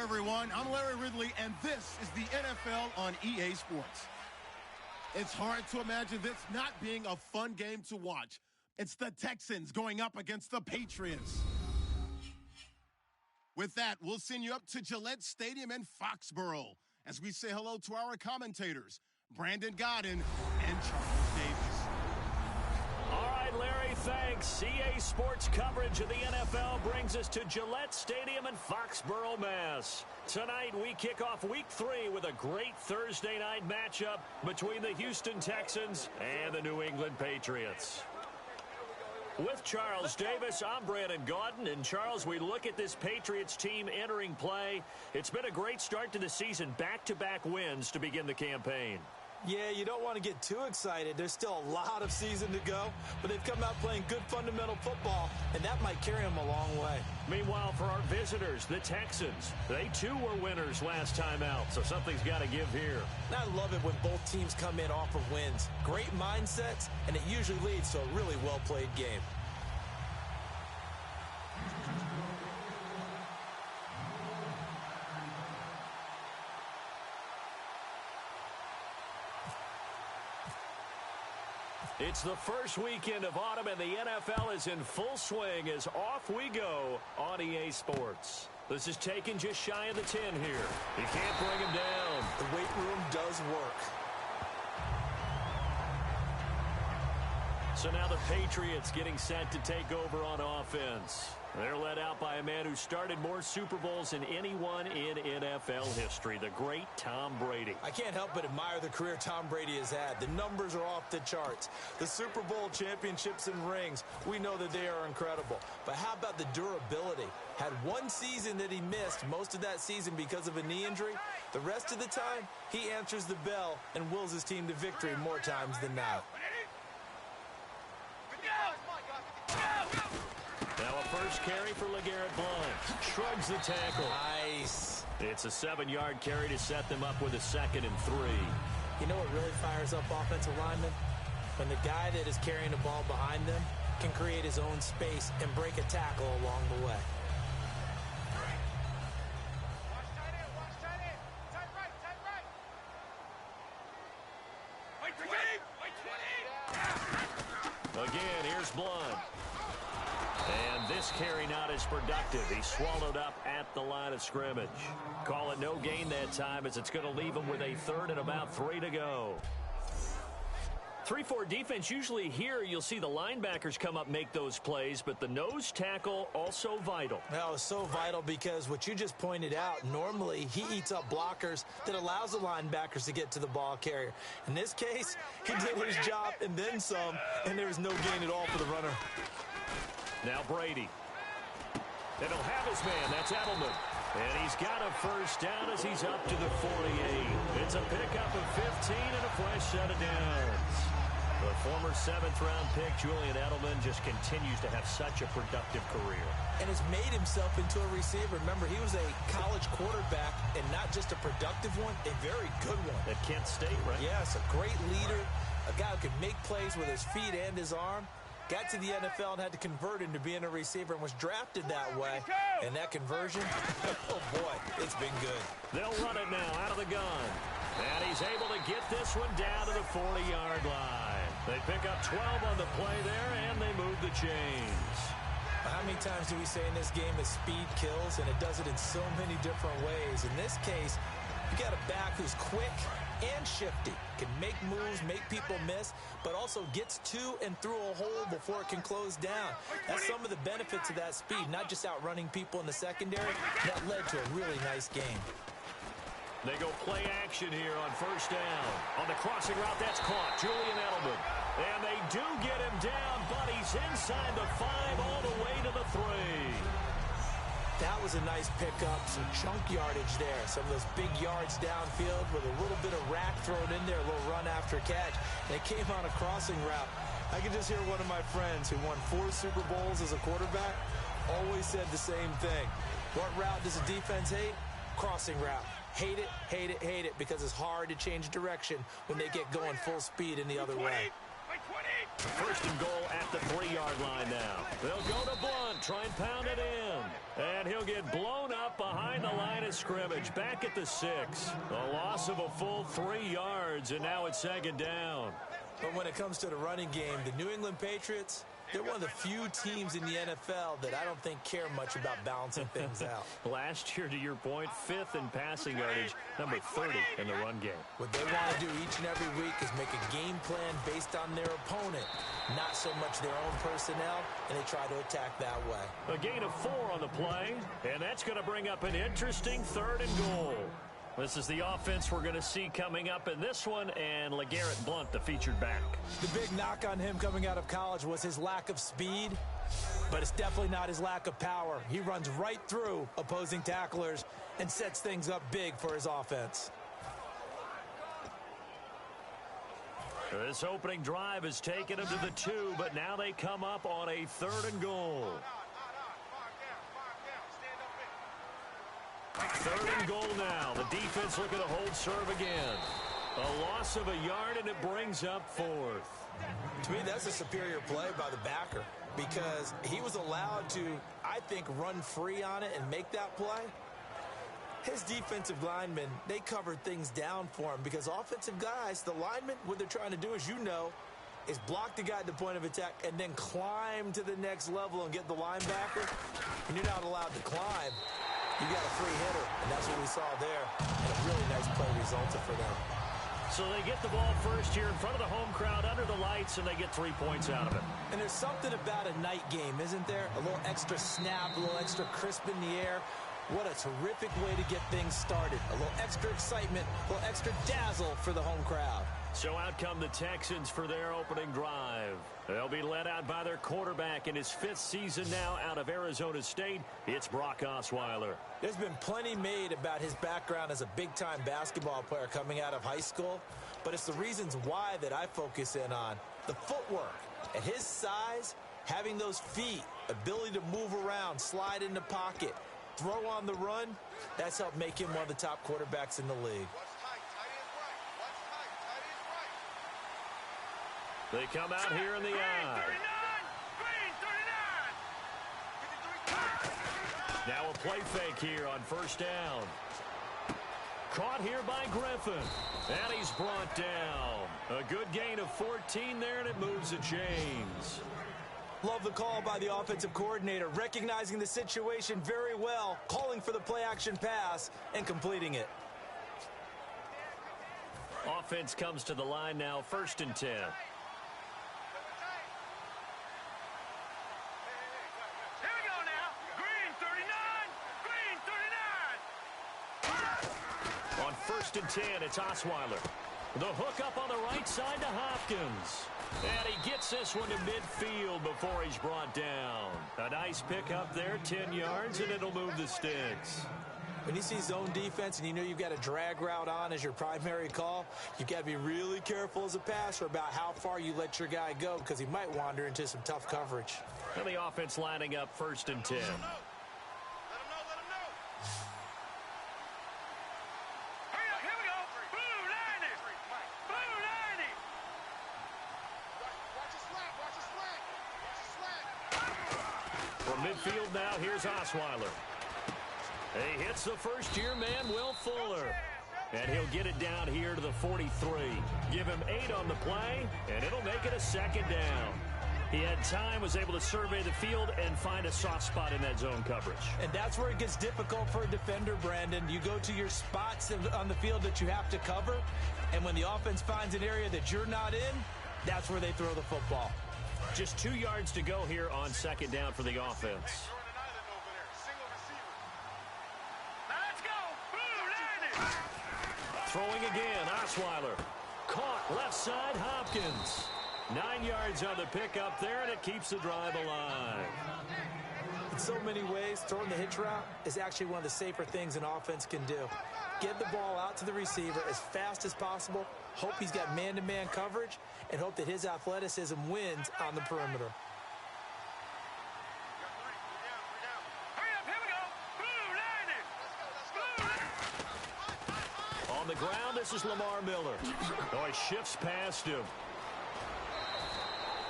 everyone. I'm Larry Ridley, and this is the NFL on EA Sports. It's hard to imagine this not being a fun game to watch. It's the Texans going up against the Patriots. With that, we'll send you up to Gillette Stadium in Foxborough as we say hello to our commentators, Brandon Godden and Charles Davis. All right, Larry, thanks. EA Sports coverage of the NFL brings us to Gillette Stadium in Foxborough, Mass. Tonight, we kick off Week 3 with a great Thursday night matchup between the Houston Texans and the New England Patriots. With Charles Davis, I'm Brandon Gaudin. And, Charles, we look at this Patriots team entering play. It's been a great start to the season, back-to-back wins to begin the campaign. Yeah, you don't want to get too excited. There's still a lot of season to go, but they've come out playing good fundamental football, and that might carry them a long way. Meanwhile, for our visitors, the Texans, they too were winners last time out, so something's got to give here. And I love it when both teams come in off of wins. Great mindsets, and it usually leads to a really well-played game. It's the first weekend of autumn, and the NFL is in full swing as off we go on EA Sports. This is taken just shy of the 10 here. You can't bring him down. The weight room does work. So now the Patriots getting set to take over on offense. They're led out by a man who started more Super Bowls than anyone in NFL history, the great Tom Brady. I can't help but admire the career Tom Brady has had. The numbers are off the charts. The Super Bowl championships and rings, we know that they are incredible. But how about the durability? Had one season that he missed, most of that season because of a knee injury. The rest of the time, he answers the bell and wills his team to victory more times than not. Now a first carry for LeGarrette Blount. Shrugs the tackle. Nice. It's a 7-yard carry to set them up with a 2nd and 3. You know what really fires up offensive linemen? When the guy that is carrying the ball behind them can create his own space and break a tackle along the way. Again, here's Blount. And this carry not as productive. He swallowed up at the line of scrimmage. Call it no gain that time as it's going to leave him with a 3rd and about 3 to go. 3-4 defense, usually here you'll see the linebackers come up, make those plays, but the nose tackle also vital. Well, it's so vital because what you just pointed out, normally he eats up blockers that allows the linebackers to get to the ball carrier. In this case, he did his job and then some, and there was no gain at all for the runner. Now Brady. And he'll have his man. That's Edelman. And he's got a first down as he's up to the 48. It's a pickup of 15 and a fresh set of downs. The former 7th-round pick, Julian Edelman, just continues to have such a productive career. And has made himself into a receiver. Remember, he was a college quarterback, and not just a productive one, a very good one. At Kent State, right? Yes, a great leader, a guy who could make plays with his feet and his arm. Got to the NFL and had to convert into being a receiver and was drafted that way. And that conversion, oh boy, it's been good. They'll run it now out of the gun. And he's able to get this one down to the 40-yard line. They pick up 12 on the play there, and they move the chains. How many times do we say in this game that speed kills, and it does it in so many different ways? In this case, you got a back who's quick and shifty, can make moves, make people miss, but also gets to and through a hole before it can close down. That's some of the benefits of that speed, not just outrunning people in the secondary. That led to a really nice game. They go play action here on first down. On the crossing route, that's caught. Julian Edelman. And they do get him down, but he's inside the 5 all the way to the 3. That was a nice pickup, some chunk yardage there. Some of those big yards downfield with a little bit of rack thrown in there, a little run after catch. And it came on a crossing route. I could just hear one of my friends who won 4 Super Bowls as a quarterback always said the same thing. What route does the defense hate? Crossing route. Hate it, hate it, hate it, because it's hard to change direction when they get going full speed in the other way. First and goal at the 3-yard line now. They'll go to Blunt, try and pound it in. And he'll get blown up behind the line of scrimmage, back at the 6. A loss of a full 3 yards, and now it's second down. But when it comes to the running game, the New England Patriots, they're one of the few teams in the NFL that I don't think care much about balancing things out. Last year, to your point, 5th in passing yardage, number 30 in the run game. What they want to do each and every week is make a game plan based on their opponent, not so much their own personnel, and they try to attack that way. A gain of 4 on the play, and that's going to bring up an interesting 3rd and goal. This is the offense we're going to see coming up in this one, and LeGarrette Blunt, the featured back. The big knock on him coming out of college was his lack of speed, but it's definitely not his lack of power. He runs right through opposing tacklers and sets things up big for his offense. This opening drive has taken them to the 2, but now they come up on a 3rd and goal. 3rd and goal now. The defense looking to hold serve again. A loss of a yard, and it brings up 4th. To me, that's a superior play by the backer because he was allowed to, I think, run free on it and make that play. His defensive linemen, they covered things down for him because offensive guys, the linemen, what they're trying to do, as you know, is block the guy at the point of attack and then climb to the next level and get the linebacker. And you're not allowed to climb. You got a free hitter, and that's what we saw there. And a really nice play resulted for them. So they get the ball first here in front of the home crowd under the lights, and they get 3 points out of it. And there's something about a night game, isn't there? A little extra snap, a little extra crisp in the air. What a terrific way to get things started. A little extra excitement, a little extra dazzle for the home crowd. So out come the Texans for their opening drive. They'll be led out by their quarterback in his 5th season now out of Arizona State. It's Brock Osweiler. There's been plenty made about his background as a big-time basketball player coming out of high school, but it's the reasons why that I focus in on. The footwork. At his size, having those feet, ability to move around, slide in the pocket, throw on the run, that's helped make him one of the top quarterbacks in the league. They come out here in the eye. Now a play fake here on 1st down. Caught here by Griffin. And he's brought down. A good gain of 14 there, and it moves the chains. Love the call by the offensive coordinator, recognizing the situation very well, calling for the play-action pass, and completing it. Offense comes to the line now, 1st and 10. On 1st and 10, it's Osweiler. The hook up on the right side to Hopkins. And he gets this one to midfield before he's brought down. A nice pickup there, 10 yards, and it'll move the sticks. When you see zone defense and you know you've got a drag route on as your primary call, you've got to be really careful as a passer about how far you let your guy go because he might wander into some tough coverage. And the offense lining up 1st and 10. From midfield now, here's Osweiler. He hits the first-year man, Will Fuller. And he'll get it down here to the 43. Give him 8 on the play, and it'll make it a 2nd down. He had time, was able to survey the field and find a soft spot in that zone coverage. And that's where it gets difficult for a defender, Brandon. You go to your spots on the field that you have to cover, and when the offense finds an area that you're not in, that's where they throw the football. Just 2 yards to go here on 2nd down for the offense. Throwing again, Osweiler. Caught left side, Hopkins. 9 yards on the pickup there, and it keeps the drive alive. In so many ways, throwing the hitch route is actually one of the safer things an offense can do. Get the ball out to the receiver as fast as possible, hope he's got man-to-man coverage, and hope that his athleticism wins on the perimeter. On the ground, this is Lamar Miller. Oh, he shifts past him.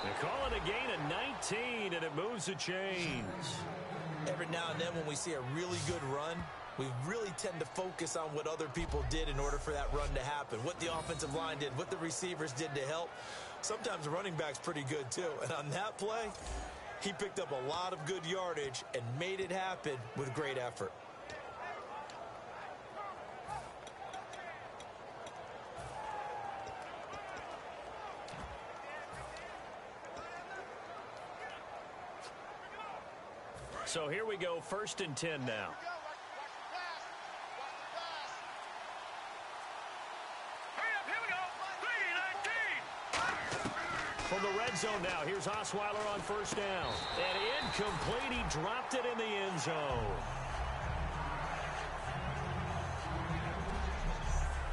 They call it a gain of 19, and it moves the chains. Every now and then when we see a really good run, we really tend to focus on what other people did in order for that run to happen, what the offensive line did, what the receivers did to help. Sometimes the running back's pretty good too. And on that play, he picked up a lot of good yardage and made it happen with great effort. So here we go, 1st and 10 now. From the red zone now, here's Osweiler on 1st down. And incomplete, he dropped it in the end zone.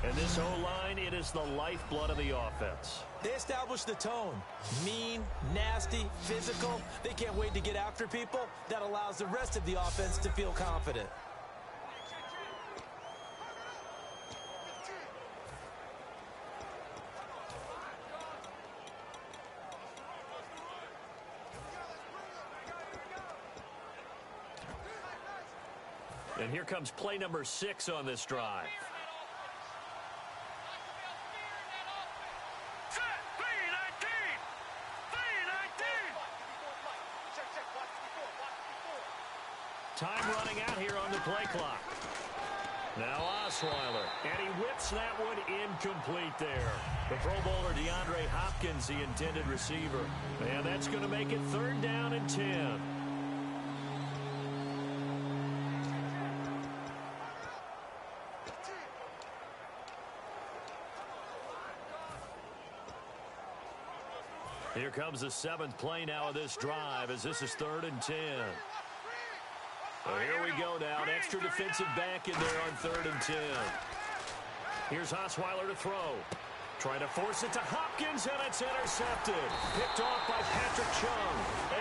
And this O-line, it is the lifeblood of the offense. They established the tone. Mean, nasty, physical. They can't wait to get after people. That allows the rest of the offense to feel confident. And here comes play number 6 on this drive. Time running out here on the play clock. Now Osweiler, and he whips that one incomplete there. The Pro Bowler DeAndre Hopkins, the intended receiver. And that's going to make it 3rd down and 10. Here comes the 7th play now of this drive as this is 3rd and 10. Well, here we go now. An extra defensive back in there on 3rd and 10. Here's Osweiler to throw. Trying to force it to Hopkins, and it's intercepted. Picked off by Patrick Chung.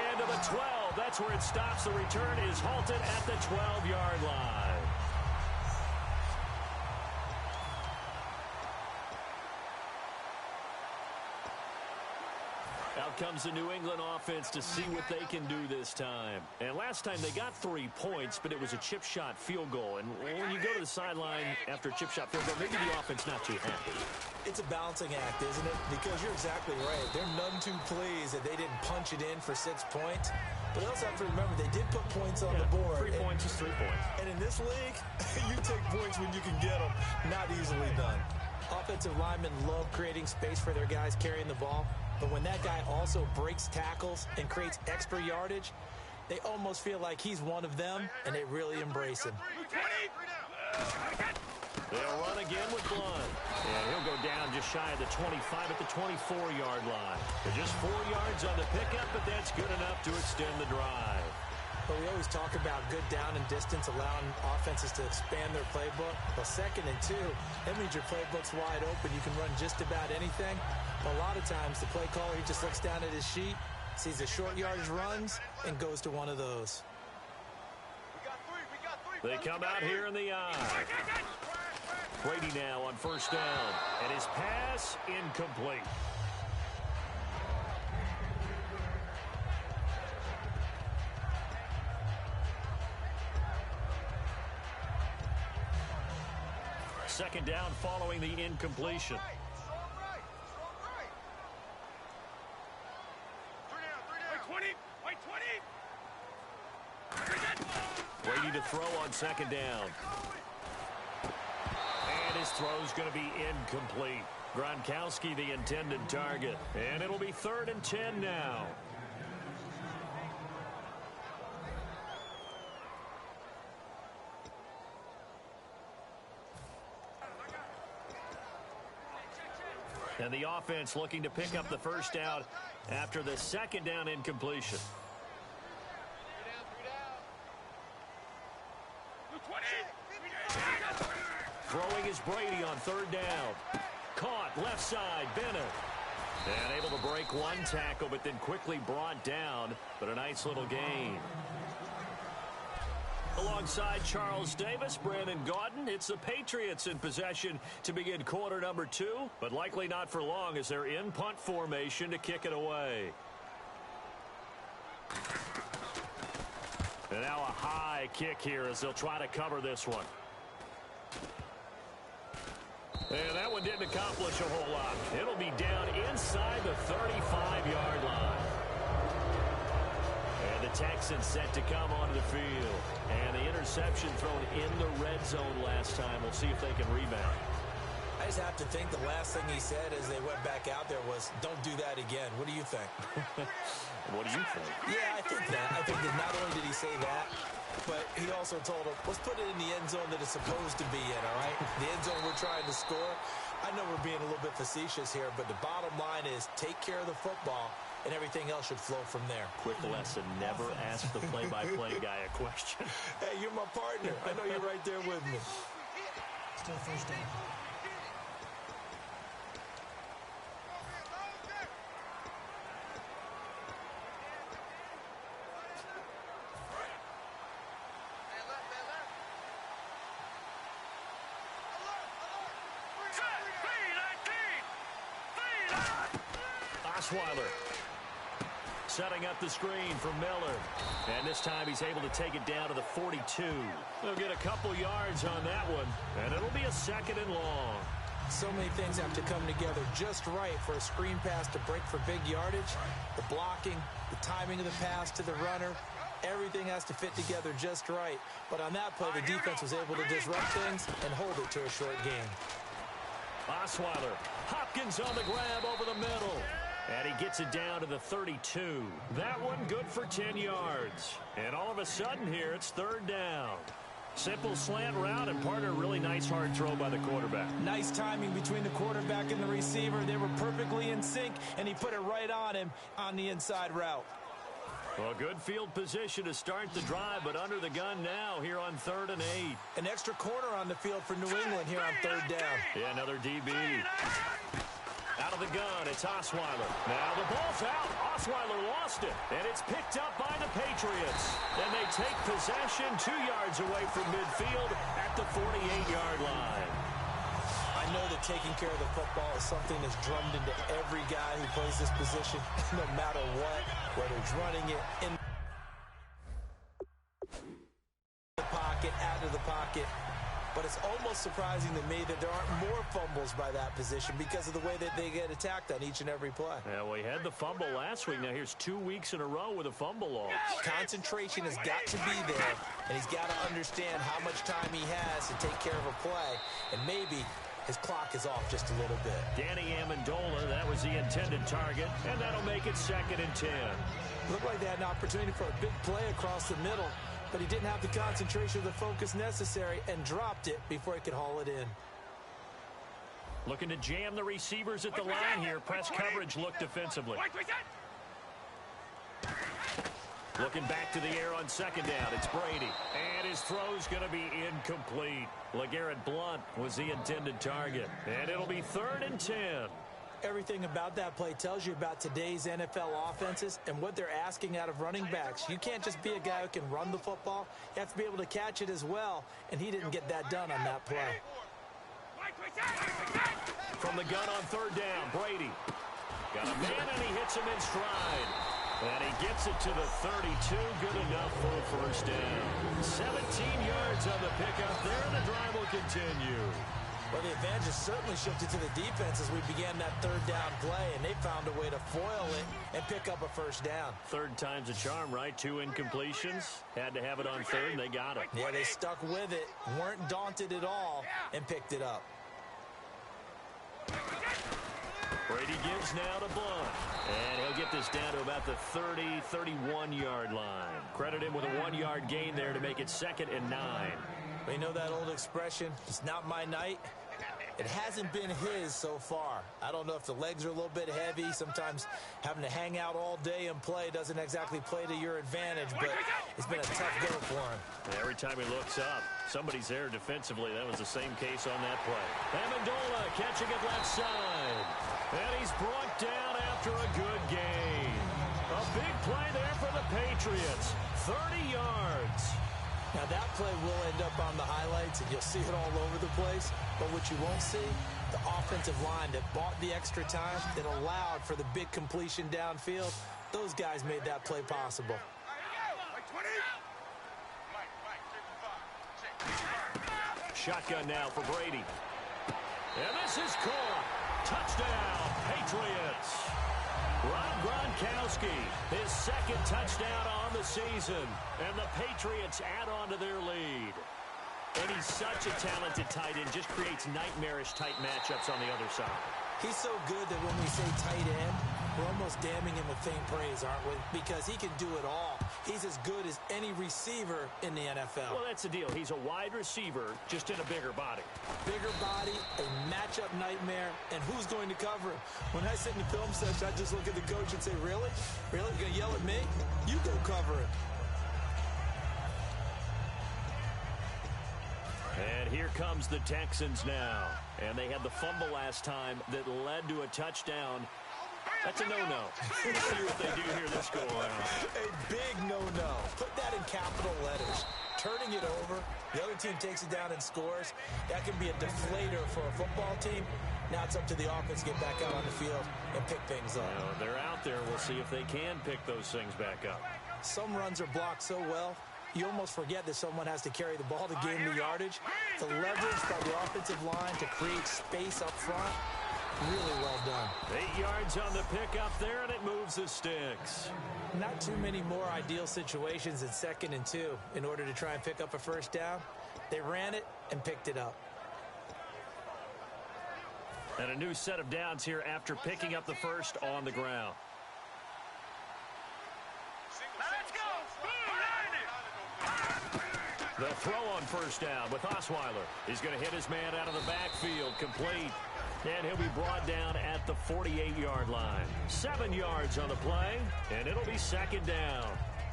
And to the 12. That's where it stops. The return is halted at the 12-yard line. Out comes the New England offense to see what they can do this time. And last time they got 3 points, but it was a chip shot field goal. And when you go to the sideline after a chip shot field goal, maybe the offense not too happy. It's a balancing act, isn't it? Because you're exactly right. They're none too pleased that they didn't punch it in for 6 points. But also have to remember, they did put points on the board. 3 points is 3 points. And in this league, you take points when you can get them. Not easily done. Offensive linemen love creating space for their guys carrying the ball. But when that guy also breaks tackles and creates extra yardage, they almost feel like he's one of them, and they really embrace him. They'll run again with Blunt. And he'll go down just shy of the 25 at the 24-yard line. They're just 4 yards on the pickup, but that's good enough to extend the drive. But we always talk about good down and distance, allowing offenses to expand their playbook. Well, 2nd and 2, that means your playbook's wide open. You can run just about anything. But a lot of times, the play caller, he just looks down at his sheet, sees the short yardage runs, and goes to one of those. They come out here in the eye. Brady now on 1st down. And his pass incomplete. Second down following the incompletion. Brady to throw on 2nd down. And his throw's going to be incomplete. Gronkowski the intended target. And it'll be 3rd and 10 now. And the offense looking to pick up the 1st down after the 2nd down incompletion. Throwing is Brady on 3rd down. Caught left side, Bennett. And able to break one tackle, but then quickly brought down. But a nice little gain. Alongside Charles Davis, Brandon Gaudin, it's the Patriots in possession to begin quarter number 2, but likely not for long as they're in punt formation to kick it away. And now a high kick here as they'll try to cover this one. And that one didn't accomplish a whole lot. It'll be down inside the 35-yard line. And the Texans set to come onto the field. And the interception thrown in the red zone last time. We'll see if they can rebound. I just have to think the last thing he said as they went back out there was, don't do that again. What do you think? What do you think? Yeah, I think that. I think that not only did he say that, but he also told him, let's put it in the end zone that it's supposed to be in, all right? The end zone we're trying to score. I know we're being a little bit facetious here, but the bottom line is take care of the football, and everything else should flow from there. Quick lesson, never ask the play-by-play guy a question. Hey, you're my partner. I know you're right there with me. Still first down. Osweiler setting up the screen for Miller. And this time he's able to take it down to the 42. They'll get a couple yards on that one, and it'll be a 2nd and long. So many things have to come together just right for a screen pass to break for big yardage. The blocking, the timing of the pass to the runner, everything has to fit together just right. But on that play, the defense was able to disrupt things and hold it to a short game. Osweiler, Hopkins on the grab over the middle. And he gets it down to the 32. That one good for 10 yards. And all of a sudden here, it's 3rd down. Simple slant route, and partner, really nice hard throw by the quarterback. Nice timing between the quarterback and the receiver. They were perfectly in sync, and he put it right on him on the inside route. Well, good field position to start the drive, but under the gun now here on 3rd and 8. An extra corner on the field for New England here on 3rd down. Yeah, another DB. Out of the gun, it's Osweiler. Now the ball's out. Osweiler lost it, and it's picked up by the Patriots. And they take possession 2 yards away from midfield at the 48-yard line. I know that taking care of the football is something that's drummed into every guy who plays this position, no matter what, whether it's running it in the pocket, out of the pocket. But it's almost surprising to me that there aren't more fumbles by that position because of the way that they get attacked on each and every play. Yeah, well, he had the fumble last week. Now here's 2 weeks in a row with a fumble loss. Concentration has got to be there, and he's got to understand how much time he has to take care of a play. And maybe his clock is off just a little bit. Danny Amendola, that was the intended target, and that'll make it 2nd and 10. Looked like they had an opportunity for a big play across the middle, but he didn't have the concentration or the focus necessary and dropped it before he could haul it in. Looking to jam the receivers at the line here. Press coverage look defensively. Looking back to the air on 2nd down. It's Brady. And his throw's going to be incomplete. LeGarrette Blount was the intended target. And it'll be 3rd and 10. Everything about that play tells you about today's NFL offenses and what they're asking out of running backs. You can't just be a guy who can run the football. You have to be able to catch it as well, and he didn't get that done on that play. From the gun on 3rd down, Brady. Got a man, and he hits him in stride. And he gets it to the 32. Good enough for a 1st down. 17 yards on the pickup there, and the drive will continue. Well, the advantage has certainly shifted to the defense as we began that 3rd down play, and they found a way to foil it and pick up a 1st down. 3rd time's a charm, right? 2 incompletions. Had to have it on 3rd, and they got it. Yeah, they stuck with it, weren't daunted at all, and picked it up. Brady gives now to Blount. And he'll get this down to about the 30, 31-yard line. Credit him with a 1-yard gain there to make it 2nd and 9. You know that old expression, it's not my night? It hasn't been his so far. I don't know if the legs are a little bit heavy. Sometimes having to hang out all day and play doesn't exactly play to your advantage, but it's been a tough go for him. Every time he looks up, somebody's there defensively. That was the same case on that play. Amendola catching it left side. And he's brought down after a good gain. A big play there for the Patriots. 30 yards. Now, that play will end up on the highlights, and you'll see it all over the place. But what you won't see, the offensive line that bought the extra time, that allowed for the big completion downfield, those guys made that play possible. Shotgun now for Brady. And this is caught. Touchdown, Patriots. Rob Gronkowski, his second touchdown on the season. And the Patriots add on to their lead. And he's such a talented tight end, just creates nightmarish tight matchups on the other side. He's so good that when we say tight end, we're almost damning him with faint praise, aren't we? Because he can do it all. He's as good as any receiver in the NFL. Well, that's the deal. He's a wide receiver, just in a bigger body. Bigger body, a matchup nightmare, and who's going to cover him? When I sit in the film session, I just look at the coach and say, really? Really? You're going to yell at me? You go cover him. And here comes the Texans now. And they had the fumble last time that led to a touchdown. That's a no-no. Let's see what they do here this go-around. A big no-no. Put that in capital letters. Turning it over, the other team takes it down and scores. That can be a deflator for a football team. Now it's up to the offense to get back out on the field and pick things up. Well, they're out there. We'll see if they can pick those things back up. Some runs are blocked so well, you almost forget that someone has to carry the ball to gain the yardage. The leverage by the offensive line to create space up front, really well done. 8 yards on the pickup there, and it moves the sticks. Not too many more ideal situations than 2nd and 2 in order to try and pick up a first down. They ran it and picked it up. And a new set of downs here after picking up the first on the ground. The throw on first down with Osweiler. He's going to hit his man out of the backfield, complete. And he'll be brought down at the 48-yard line. 7 yards on the play, and it'll be 2nd down.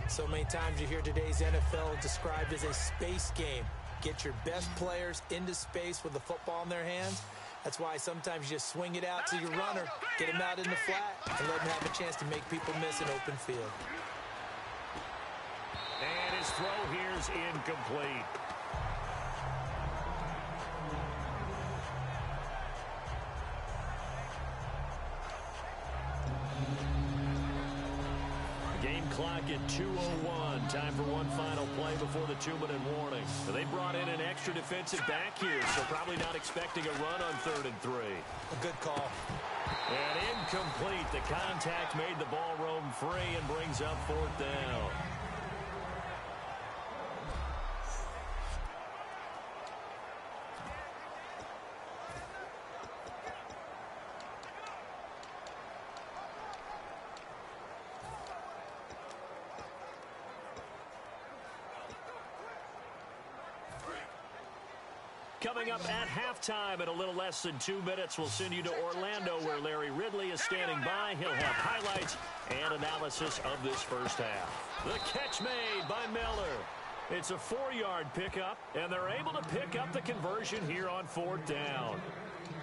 So many times you hear today's NFL described as a space game. Get your best players into space with the football in their hands. That's why sometimes you just swing it out to your runner, get him out in the flat, and let him have a chance to make people miss an open field. And his throw here is incomplete. Game clock at 2:01. Time for one final play before the 2-minute warning. They brought in an extra defensive back here, so probably not expecting a run on 3rd and 3. A good call. And incomplete. The contact made the ball roam free and brings up 4th down. Coming up at halftime in a little less than 2 minutes, we'll send you to Orlando where Larry Ridley is standing by. He'll have highlights and analysis of this first half. The catch made by Miller. It's a 4-yard pickup, and they're able to pick up the conversion here on 4th down.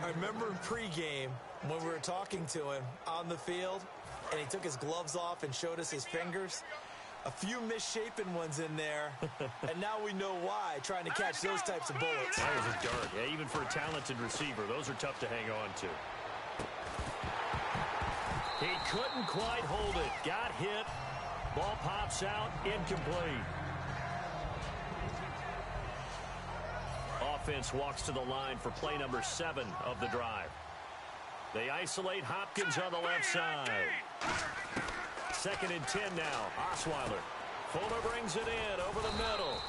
I remember in pregame when we were talking to him on the field, and he took his gloves off and showed us his fingers. A few misshapen ones in there, and now we know why, trying to catch those types of bullets. That was a dart. Yeah, even for a talented receiver, those are tough to hang on to. He couldn't quite hold it. Got hit. Ball pops out. Incomplete. Offense walks to the line for play number 7 of the drive. They isolate Hopkins on the left side. 2nd and 10 now. Osweiler. Fuller brings it in over the middle.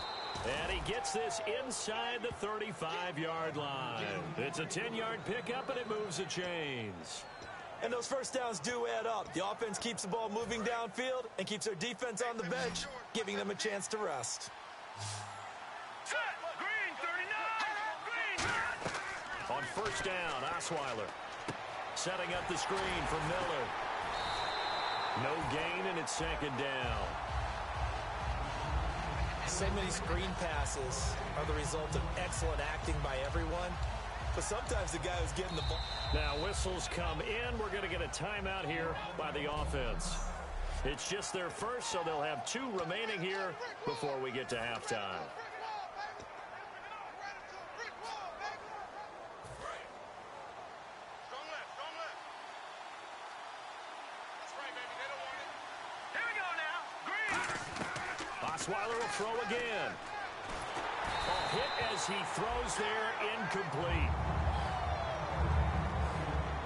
And he gets this inside the 35-yard line. It's a 10-yard pickup, and it moves the chains. And those first downs do add up. The offense keeps the ball moving downfield and keeps their defense on the bench, giving them a chance to rest. On first down, Osweiler setting up the screen for Miller. No gain, and it's 2nd down. So many screen passes are the result of excellent acting by everyone. But sometimes the guy who's getting the ball. Now whistles come in. We're going to get a timeout here by the offense. It's just their first, so they'll have 2 remaining here before we get to halftime. Osweiler will throw again. Oh, hit as he throws there, incomplete.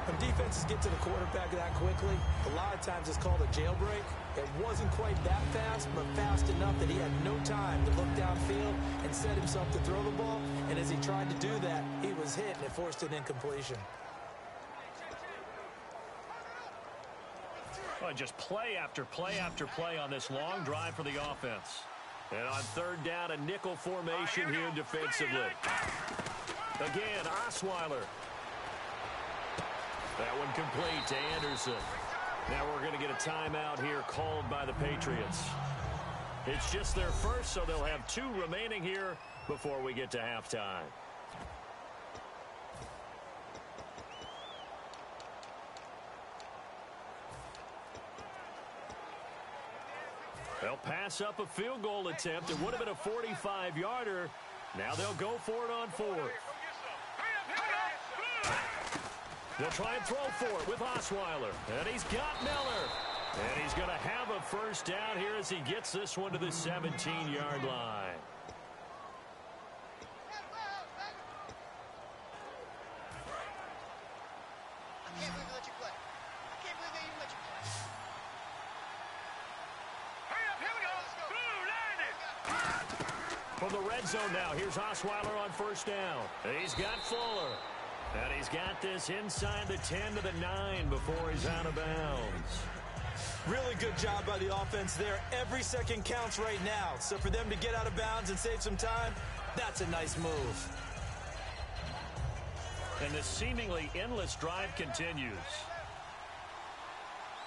When defenses get to the quarterback that quickly, a lot of times it's called a jailbreak. It wasn't quite that fast, but fast enough that he had no time to look downfield and set himself to throw the ball. And as he tried to do that, he was hit, and it forced an incompletion. Well, just play after play after play on this long drive for the offense. And on third down, a nickel formation here defensively. Again, Osweiler. That one complete to Anderson. Now we're going to get a timeout here called by the Patriots. It's just their first, so they'll have 2 remaining here before we get to halftime. They'll pass up a field goal attempt. It would have been a 45-yarder. Now they'll go for it on 4th. They'll try and throw for it with Osweiler. And he's got Miller. And he's going to have a first down here as he gets this one to the 17-yard line. From the red zone now, here's Osweiler on first down. And he's got Fuller. And he's got this inside the 10 to the 9 before he's out of bounds. Really good job by the offense there. Every second counts right now. So for them to get out of bounds and save some time, that's a nice move. And this seemingly endless drive continues.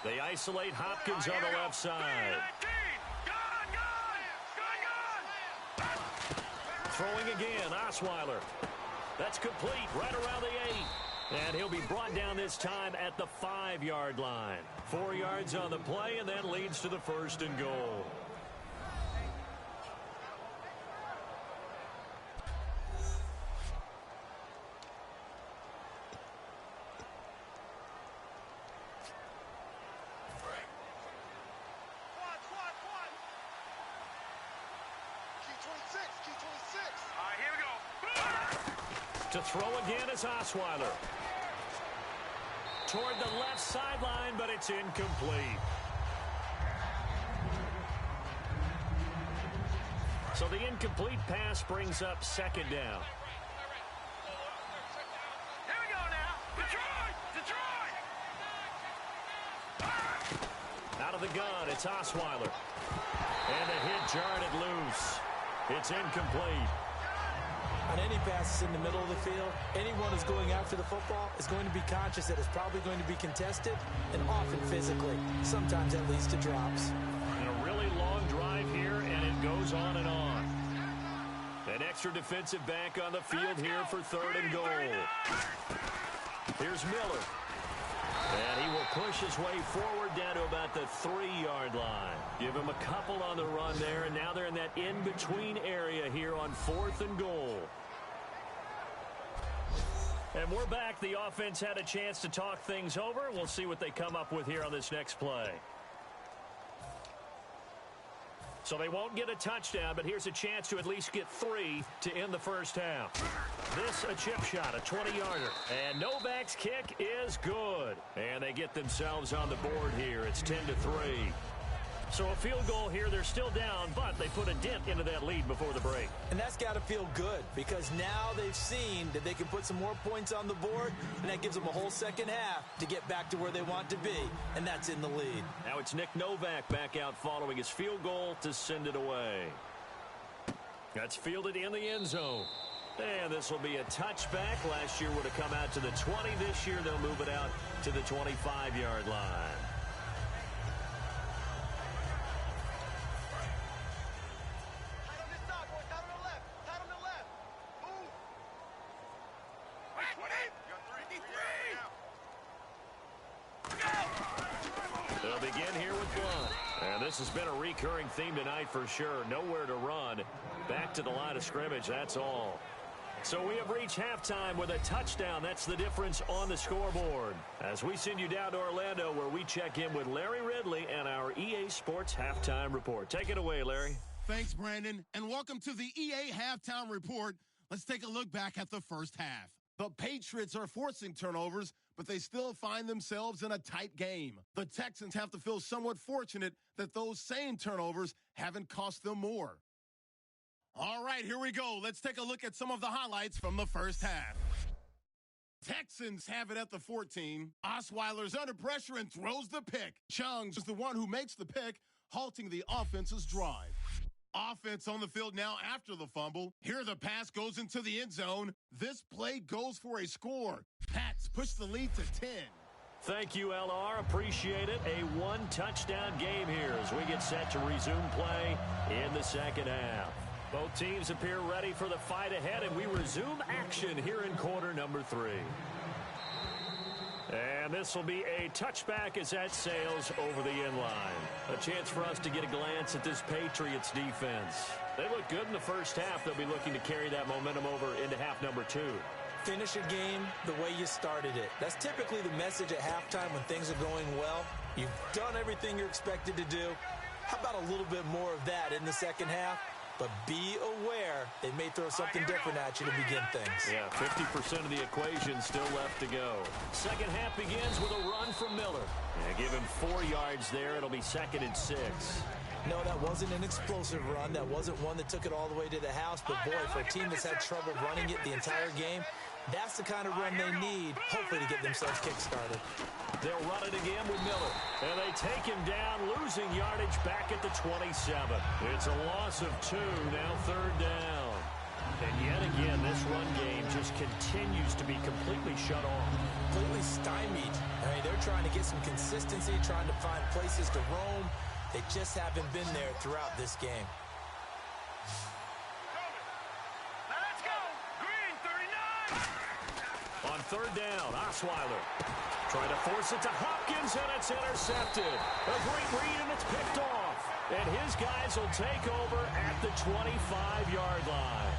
They isolate Hopkins on the left side. Throwing again, Osweiler. That's complete right around the 8. And he'll be brought down this time at the 5-yard line. 4 yards on the play, and that leads to the 1st and goal. To throw again is Osweiler. Toward the left sideline, but it's incomplete. So the incomplete pass brings up 2nd down. Here we go now. Detroit! Out of the gun, it's Osweiler. And the hit jarred it loose. It's incomplete. On any passes in the middle of the field, anyone who's going after the football is going to be conscious that it's probably going to be contested, and often physically. Sometimes that leads to drops. And a really long drive here, and it goes on and on. An extra defensive back on the field here for 3rd and goal. Here's Miller. And he will push his way forward down to about the 3-yard line. Give him a couple on the run there, and now they're in that in-between area here on 4th and goal. And we're back. The offense had a chance to talk things over. We'll see what they come up with here on this next play. So they won't get a touchdown, but here's a chance to at least get 3 to end the first half. This a chip shot, a 20-yarder. And Novak's kick is good. And they get themselves on the board here. It's 10-3. So a field goal here. They're still down, but they put a dent into that lead before the break. And that's got to feel good because now they've seen that they can put some more points on the board, and that gives them a whole second half to get back to where they want to be, and that's in the lead. Now it's Nick Novak back out following his field goal to send it away. That's fielded in the end zone. And this will be a touchback. Last year would have come out to the 20. This year they'll move it out to the 25-yard line. They'll begin here with one. And this has been a recurring theme tonight for sure. Nowhere to run. Back to the line of scrimmage, that's all. So we have reached halftime with a touchdown. That's the difference on the scoreboard. As we send you down to Orlando where we check in with Larry Ridley and our EA Sports Halftime Report. Take it away, Larry. Thanks, Brandon, and welcome to the EA Halftime Report. Let's take a look back at the first half. The Patriots are forcing turnovers, but they still find themselves in a tight game. The Texans have to feel somewhat fortunate that those same turnovers haven't cost them more. All right, here we go. Let's take a look at some of the highlights from the first half. Texans have it at the 14. Osweiler's under pressure and throws the pick. Chung is the one who makes the pick, halting the offense's drive. Offense on the field now after the fumble. Here the pass goes into the end zone. This play goes for a score. Pats push the lead to 10. Thank you, LR. Appreciate it. A one-touchdown game here as we get set to resume play in the second half. Both teams appear ready for the fight ahead, and we resume action here in quarter number 3. And this will be a touchback as that sails over the end line. A chance for us to get a glance at this Patriots defense. They look good in the first half. They'll be looking to carry that momentum over into half number 2. Finish a game the way you started it. That's typically the message at halftime when things are going well. You've done everything you're expected to do. How about a little bit more of that in the second half? But be aware they may throw something different at you to begin things. Yeah, 50% of the equation still left to go. Second half begins with a run from Miller. Give him 4 yards there. It'll be 2nd and 6. No, that wasn't an explosive run. That wasn't one that took it all the way to the house. But, boy, for a team that's had trouble running it the entire game, that's the kind of run they need, hopefully, to get themselves kick-started. They'll run it again with Miller. And they take him down, losing yardage back at the 27. It's a loss of 2, now 3rd down. And yet again, this run game just continues to be completely shut off. Completely stymied. I mean, they're trying to get some consistency, trying to find places to roam. They just haven't been there throughout this game. Let's go. Green 39. On 3rd down, Osweiler trying to force it to Hopkins, and it's intercepted. A great read, and it's picked off. And his guys will take over at the 25-yard line.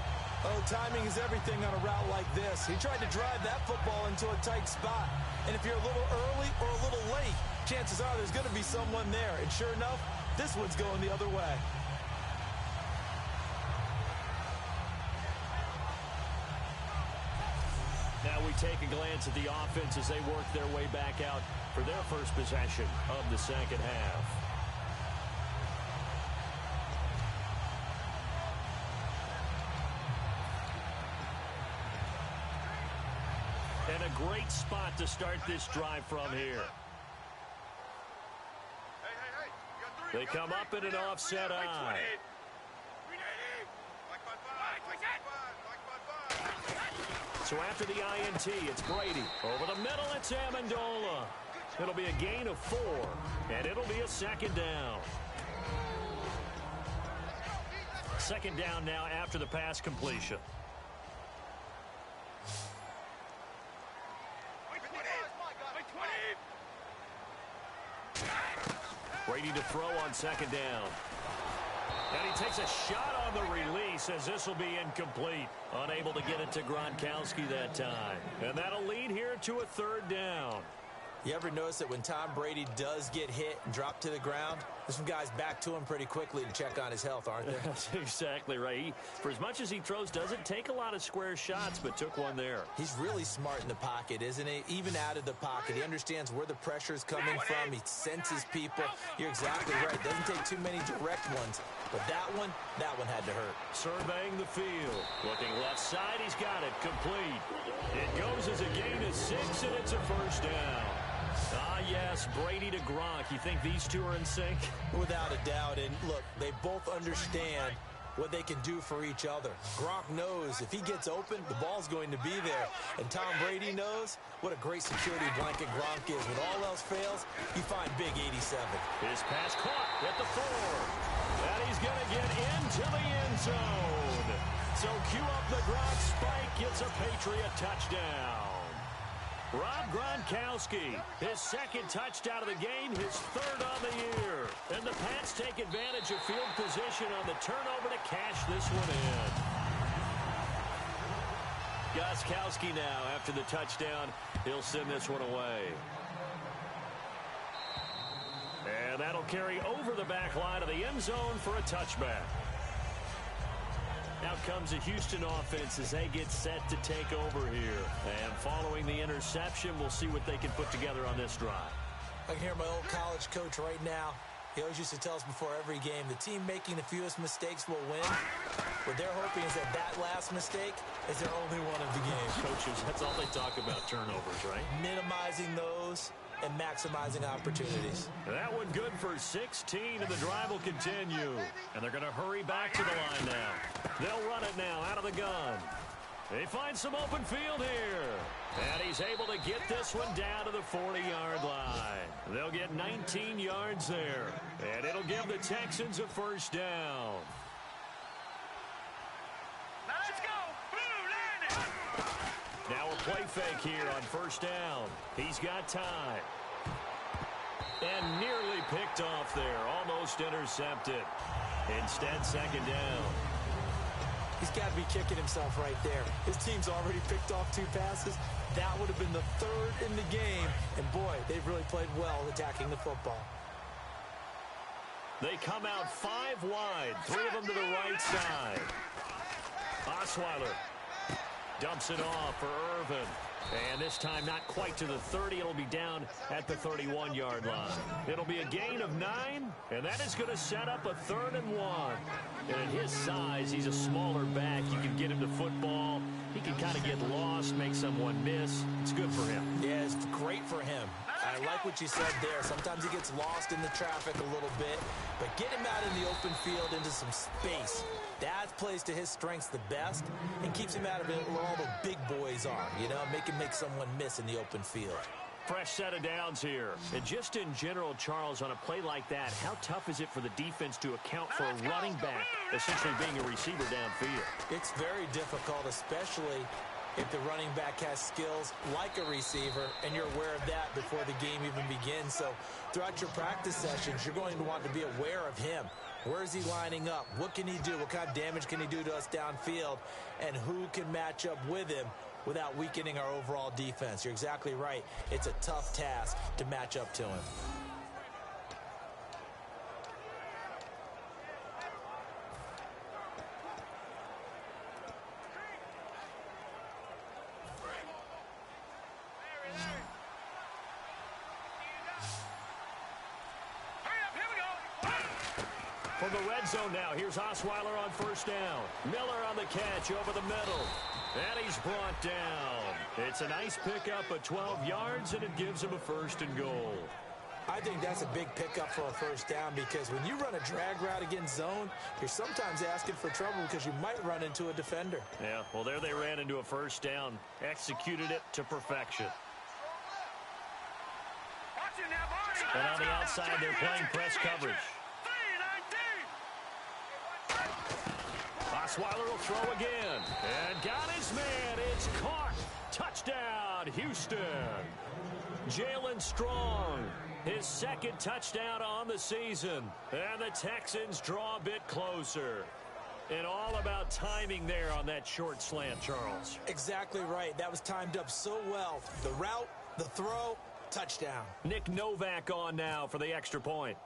Oh, timing is everything on a route like this. He tried to drive that football into a tight spot. And if you're a little early or a little late, chances are there's going to be someone there. And sure enough, this one's going the other way. Now we take a glance at the offense as they work their way back out for their first possession of the second half. And a great spot to start this drive from here. They come up in an offset eye. So after the INT, it's Brady. Over the middle, it's Amendola. It'll be a gain of 4, and it'll be a 2nd down. 2nd down now after the pass completion. Brady to throw on 2nd down. And he takes a shot on the release as this will be incomplete. Unable to get it to Gronkowski that time. And that'll lead here to a 3rd down. You ever notice that when Tom Brady does get hit and drop to the ground, there's some guys back to him pretty quickly to check on his health, aren't there? That's exactly right. For as much as he throws, doesn't take a lot of square shots, but took one there. He's really smart in the pocket, isn't he? Even out of the pocket. He understands where the pressure is coming from. He senses people. You're exactly right. Doesn't take too many direct ones. But that one had to hurt. Surveying the field. Looking left side, he's got it. Complete. It goes as a gain of 6, and it's a 1st down. Ah, yes, Brady to Gronk. You think these two are in sync? Without a doubt. And look, they both understand what they can do for each other. Gronk knows if he gets open, the ball's going to be there. And Tom Brady knows what a great security blanket Gronk is. When all else fails, you find big 87. His pass caught at the 4. And he's going to get into the end zone. So cue up the Gronk spike. Gets a Patriot touchdown. Rob Gronkowski, his 2nd touchdown of the game, his 3rd on the year. And the Pats take advantage of field position on the turnover to cash this one in. Gronkowski now, after the touchdown, he'll send this one away. And that'll carry over the back line of the end zone for a touchback. Out comes the Houston offense as they get set to take over here. And following the interception, we'll see what they can put together on this drive. I can hear my old college coach right now. He always used to tell us before every game, the team making the fewest mistakes will win. What they're hoping is that that last mistake is their only one of the game. Coaches, that's all they talk about, turnovers, right? Minimizing those and maximizing opportunities. That one good for 16, and the drive will continue. And they're going to hurry back to the line now. They'll run it now out of the gun. They find some open field here. And he's able to get this one down to the 40-yard line. They'll get 19 yards there. And it'll give the Texans a first down. Now let's go. Blue landing. Now a play fake here on first down. He's got time. And nearly picked off there. Almost intercepted. Instead, second down. He's got to be kicking himself right there. His team's already picked off 2 passes. That would have been the 3rd in the game. And, boy, they've really played well attacking the football. They come out 5 wide. 3 of them to the right side. Osweiler dumps it off for Irvin. And this time not quite to the 30. It'll be down at the 31-yard line. It'll be a gain of 9, and that is going to set up a 3rd and 1. And at his size, he's a smaller back. You can get him to football. He can kind of get lost, make someone miss. It's good for him. Yeah, it's great for him. I like what you said there. Sometimes he gets lost in the traffic a little bit, but get him out in the open field into some space. That plays to his strengths the best and keeps him out of it where all the big boys are, you know, make him make someone miss in the open field. Fresh set of downs here. And just in general, Charles, on a play like that, how tough is it for the defense to account for a running back essentially being a receiver downfield? It's very difficult, especially if the running back has skills like a receiver, and you're aware of that before the game even begins. So throughout your practice sessions, you're going to want to be aware of him. Where is he lining up? What can he do? What kind of damage can he do to us downfield? And who can match up with him without weakening our overall defense? You're exactly right. It's a tough task to match up to him. From the red zone now, here's Osweiler on first down. Miller on the catch over the middle. And he's brought down. It's a nice pickup of 12 yards, and it gives him a 1st and goal. I think that's a big pickup for a first down because when you run a drag route against zone, you're sometimes asking for trouble because you might run into a defender. Yeah, well, there they ran into a first down. Executed it to perfection. And on the outside, they're playing press coverage. Osweiler will throw again. And got his man. It's caught. Touchdown, Houston. Jalen Strong, his 2nd touchdown on the season. And the Texans draw a bit closer. And all about timing there on that short slant, Charles. Exactly right. That was timed up so well. The route, the throw, touchdown. Nick Novak on now for the extra point.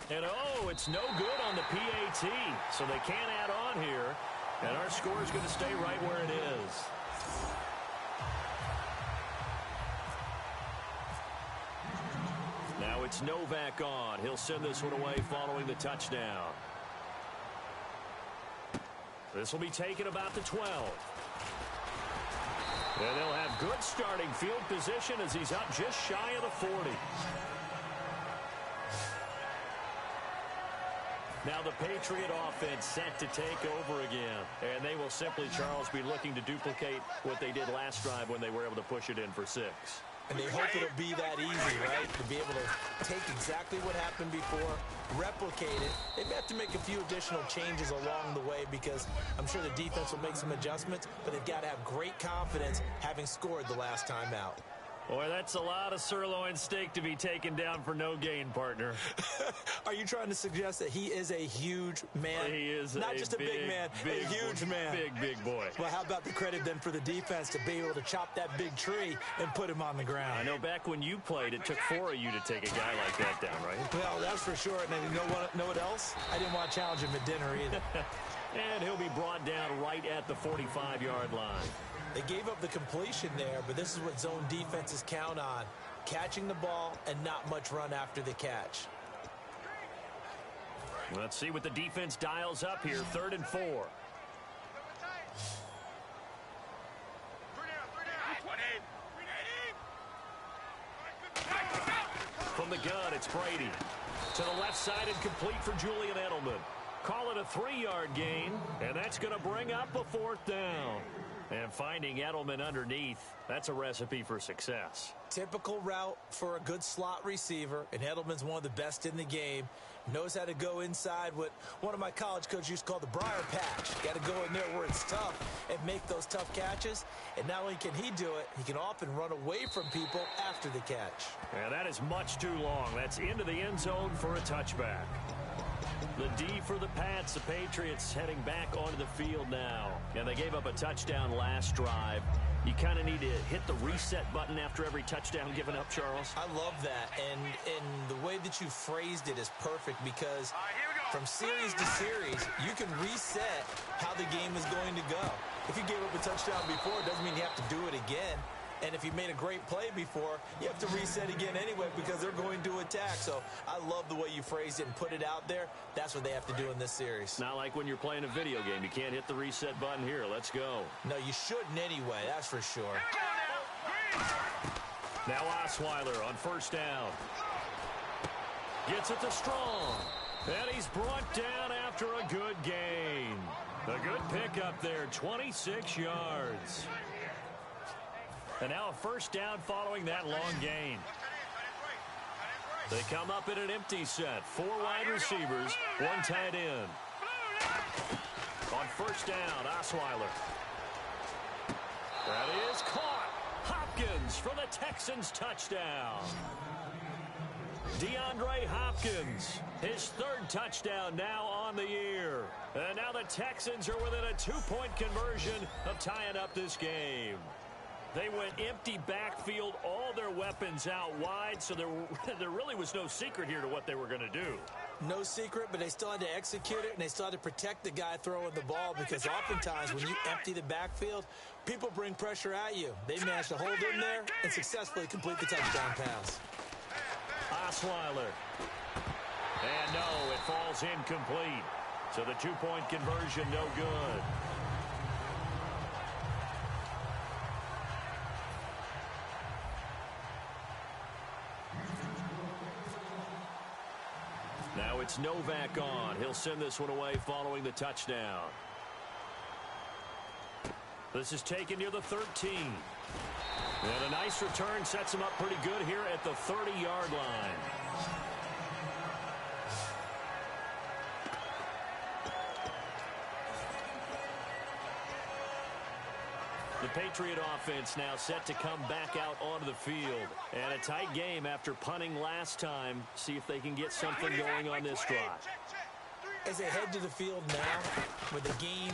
And, oh, it's no good on the PAT, so they can't add on here. And our score is going to stay right where it is. Now it's Novak on. He'll send this one away following the touchdown. This will be taken about the 12. And they'll have good starting field position as he's up just shy of the 40. Now the Patriot offense set to take over again. And they will simply, Charles, be looking to duplicate what they did last drive when they were able to push it in for 6. And they hope it'll be that easy, right? To be able to take exactly what happened before, replicate it. They may have to make a few additional changes along the way because I'm sure the defense will make some adjustments, but they've got to have great confidence having scored the last time out. Boy, that's a lot of sirloin steak to be taken down for no gain, partner. Are you trying to suggest that he is a huge man? He is not just a big man, a huge man. Big boy. Well, how about the credit then for the defense to be able to chop that big tree and put him on the ground? I know back when you played, it took 4 of you to take a guy like that down, right? Well, that's for sure. And you know what else? I didn't want to challenge him at dinner either. And he'll be brought down right at the 45-yard line. They gave up the completion there, but this is what zone defenses count on. Catching the ball and not much run after the catch. Let's see what the defense dials up here. 3rd and 4. From the gun, it's Brady. To the left side and complete for Julian Edelman. Call it a 3-yard gain, and that's going to bring up a 4th down. And finding Edelman underneath, that's a recipe for success. Typical route for a good slot receiver, and Edelman's one of the best in the game. Knows how to go inside what one of my college coaches used to call the briar patch. Got to go in there where it's tough and make those tough catches. And not only can he do it, he can often run away from people after the catch. And that is much too long. That's into the end zone for a touchback. The D for the Pats. The Patriots heading back onto the field now. And they gave up a touchdown last drive. You kind of need to hit the reset button after every touchdown given up, Charles. I love that. And the way that you phrased it is perfect because from series to series, you can reset how the game is going to go. If you gave up a touchdown before, it doesn't mean you have to do it again. And if you made a great play before, you have to reset again anyway because they're going to attack. So I love the way you phrased it and put it out there. That's what they have to do in this series. Not like when you're playing a video game. You can't hit the reset button here. Let's go. No, you shouldn't anyway. That's for sure. Now Osweiler on 1st down. Gets it to Strong. And he's brought down after a good gain. A good pickup there, 26 yards. And now a 1st down following that long gain. They come up in an empty set. 4 wide receivers, 1 tight end. On 1st down, Osweiler. That is caught. Hopkins for the Texans touchdown. DeAndre Hopkins, his 3rd touchdown now on the year. And now the Texans are within a 2-point conversion of tying up this game. They went empty backfield, all their weapons out wide, so there really was no secret here to what they were going to do. No secret, but they still had to execute it, and they still had to protect the guy throwing the ball because oftentimes when you empty the backfield, people bring pressure at you. They managed to hold in there and successfully complete the touchdown pass. Osweiler. And no, it falls incomplete. So the 2-point conversion no good. Now it's Novak on. He'll send this one away following the touchdown. This is taken near the 13. And a nice return sets him up pretty good here at the 30-yard line. The Patriot offense now set to come back out onto the field. And a tight game after punting last time. See if they can get something going on this drive. As they head to the field now, with the game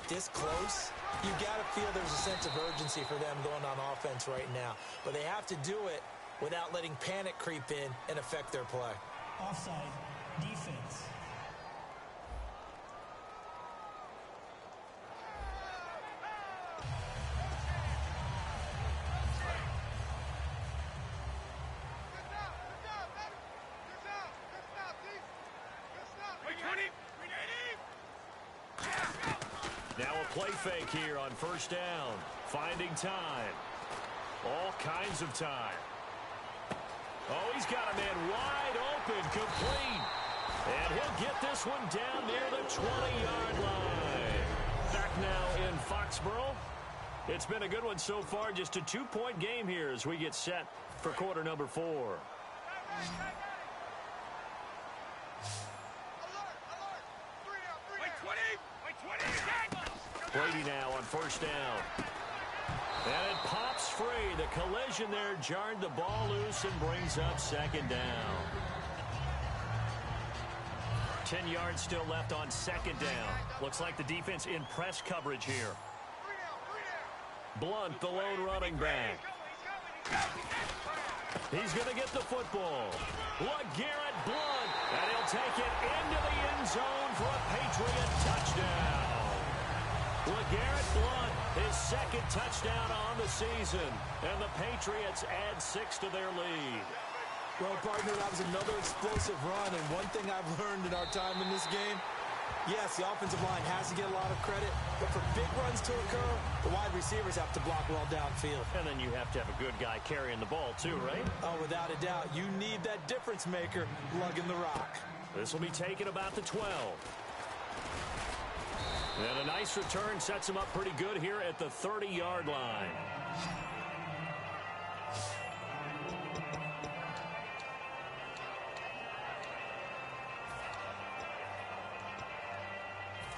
this close, you got to feel there's a sense of urgency for them going on offense right now. But they have to do it without letting panic creep in and affect their play. Offside, defense. Now a play fake here on 1st down. Finding time. All kinds of time. Oh, he's got a man wide open, complete. And he'll get this one down near the 20-yard line. Back now in Foxborough. It's been a good one so far. Just a 2-point game here as we get set for quarter number 4. Brady now on 1st down. And it pops free. The collision there jarred the ball loose and brings up second down. 10 yards still left on second down. Looks like the defense in press coverage here. Blunt, the lone running back. He's going to get the football. LeGarrette Blunt, and he'll take it into the end zone for a Patriot touchdown. LeGarrette Blunt, his second touchdown on the season, and the Patriots add 6 to their lead. Well, partner, that was another explosive run, and one thing I've learned in our time in this game, yes, the offensive line has to get a lot of credit, but for big runs to occur, the wide receivers have to block well downfield. And then you have to have a good guy carrying the ball too, right? Oh, without a doubt. You need that difference maker lugging the rock. This will be taken about the 12. And a nice return sets him up pretty good here at the 30-yard line.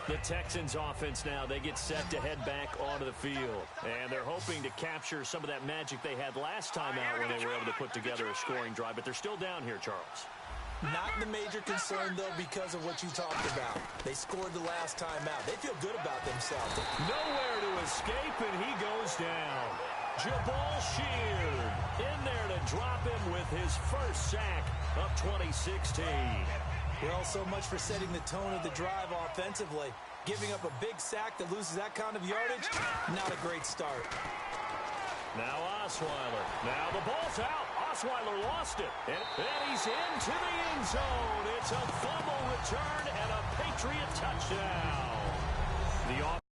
The Texans offense now, they get set to head back onto the field. And they're hoping to capture some of that magic they had last time out when they were able to put together a scoring drive. But they're still down here, Charles. Not the major concern, though, because of what you talked about. They scored the last time out. They feel good about themselves. Nowhere to escape, and he goes down. Jabal Sheard in there to drop him with his first sack of 2016. Well, so much for setting the tone of the drive offensively. Giving up a big sack that loses that kind of yardage, not a great start. Now Osweiler. Now the ball's out. Osweiler lost it. And he's into the end zone. It's a fumble return and a Patriot touchdown. The